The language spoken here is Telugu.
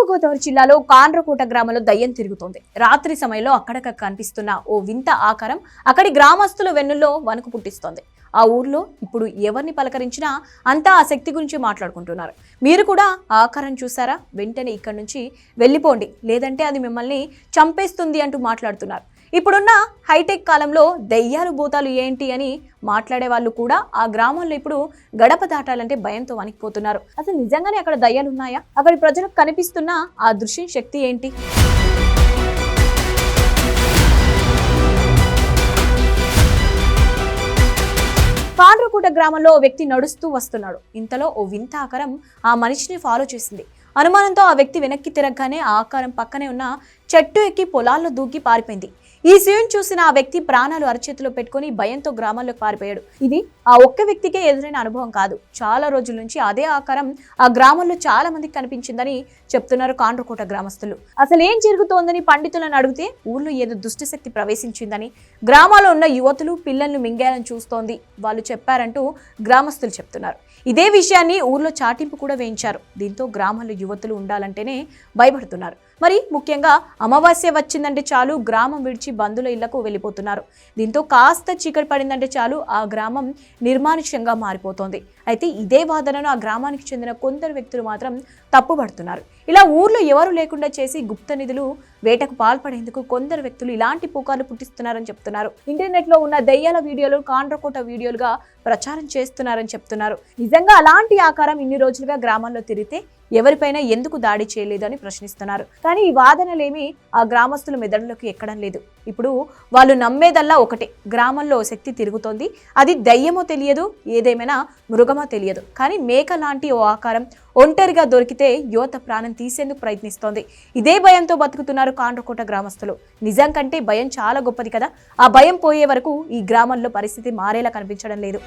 తూర్పుగోదావరి జిల్లాలో కాండ్రకోట గ్రామంలో దయ్యం తిరుగుతోంది. రాత్రి సమయంలో అక్కడక్కడ కనిపిస్తున్న ఓ వింత ఆకారం అక్కడి గ్రామస్తుల వెన్నుల్లో వణుకు పుట్టిస్తోంది. ఆ ఊర్లో ఇప్పుడు ఎవరిని పలకరించినా అంతా ఆ శక్తి గురించి మాట్లాడుకుంటున్నారు. మీరు కూడా ఆ ఆకారం చూసారా? వెంటనే ఇక్కడి నుంచి వెళ్ళిపోండి, లేదంటే అది మిమ్మల్ని చంపేస్తుంది అంటూ మాట్లాడుతున్నారు. ఇప్పుడున్న హైటెక్ కాలంలో దెయ్యాలు భూతాలు ఏంటి అని మాట్లాడే వాళ్ళు కూడా ఆ గ్రామంలో ఇప్పుడు గడప దాటాలంటే భయంతో వణికిపోతున్నారు. అసలు నిజంగానే అక్కడ దయ్యాలు ఉన్నాయా? అక్కడి ప్రజలకు కనిపిస్తున్న ఆ దృశ్యం శక్తి ఏంటి? కాండ్రకోట గ్రామంలో ఓ వ్యక్తి నడుస్తూ వస్తున్నాడు. ఇంతలో ఓ వింత ఆకారం ఆ మనిషిని ఫాలో చేసింది. అనుమానంతో ఆ వ్యక్తి వెనక్కి తిరగగానే ఆ ఆకారం పక్కనే ఉన్న చెట్టు ఎక్కి పొలాల్లో దూకి పారిపోయింది. ఈ సీన్ చూసిన ఆ వ్యక్తి ప్రాణాలు అరచేతిలో పెట్టుకుని భయంతో గ్రామాల్లోకి పారిపోయాడు. ఇది ఆ ఒక్క వ్యక్తికే ఎదురైన అనుభవం కాదు. చాలా రోజుల నుంచి అదే ఆకారం ఆ గ్రామంలో చాలా మందికి కనిపించిందని చెప్తున్నారు కాండ్రకోట గ్రామస్తులు. అసలు ఏం జరుగుతోందని పండితులను అడిగితే ఊర్లో ఏదో దుష్టశక్తి ప్రవేశించిందని, గ్రామాల్లో ఉన్న యువతులు పిల్లల్ని మింగేయాలని చూస్తోంది వాళ్ళు చెప్పారంటూ గ్రామస్తులు చెప్తున్నారు. ఇదే విషయాన్ని ఊర్లో చాటింపు కూడా వేయించారు. దీంతో గ్రామంలో యువతులు ఉండాలంటేనే భయపడుతున్నారు. మరి ముఖ్యంగా అమావాస్య వచ్చిందంటే చాలు గ్రామం విడిచి బంధువుల ఇళ్లకు వెళ్ళిపోతున్నారు. దీంతో కాస్త చీకటి పడిందంటే చాలు ఆ గ్రామం నిర్మానుష్యంగా మారిపోతోంది. అయితే ఇదే వాదనను ఆ గ్రామానికి చెందిన కొందరు వ్యక్తులు మాత్రం తప్పుపడుతున్నారు. ఇలా ఊర్లో ఎవరు లేకుండా చేసి గుప్త నిధులు వేటకు పాల్పడేందుకు కొందరు వ్యక్తులు ఇలాంటి పుకార్లు పుట్టిస్తున్నారని చెప్తున్నారు. ఇంటర్నెట్ లో ఉన్న దెయ్యాల వీడియోలు కాండ్రకోట వీడియోలుగా ప్రచారం చేస్తున్నారని చెప్తున్నారు. నిజంగా అలాంటి ఆకారం ఇన్ని రోజులుగా గ్రామంలో తిరిగితే ఎవరిపైనా ఎందుకు దాడి చేయలేదని ప్రశ్నిస్తున్నారు. కానీ ఈ వాదనలేమి ఆ గ్రామస్తుల మెదడులోకి ఎక్కడం లేదు. ఇప్పుడు వాళ్ళు నమ్మేదల్లా ఒకటే, గ్రామంలో శక్తి తిరుగుతోంది. అది దయ్యమో తెలియదు, ఏదేమైనా మృగమో తెలియదు. కానీ మేక లాంటి ఓ ఆకారం ఒంటరిగా దొరికితే యువత ప్రాణం తీసేందుకు ప్రయత్నిస్తోంది. ఇదే భయంతో బతుకుతున్నారు కాండ్రకోట గ్రామస్తులు. నిజం కంటే భయం చాలా గొప్పది కదా. ఆ భయం పోయే వరకు ఈ గ్రామంలో పరిస్థితి మారేలా కనిపించడం లేదు.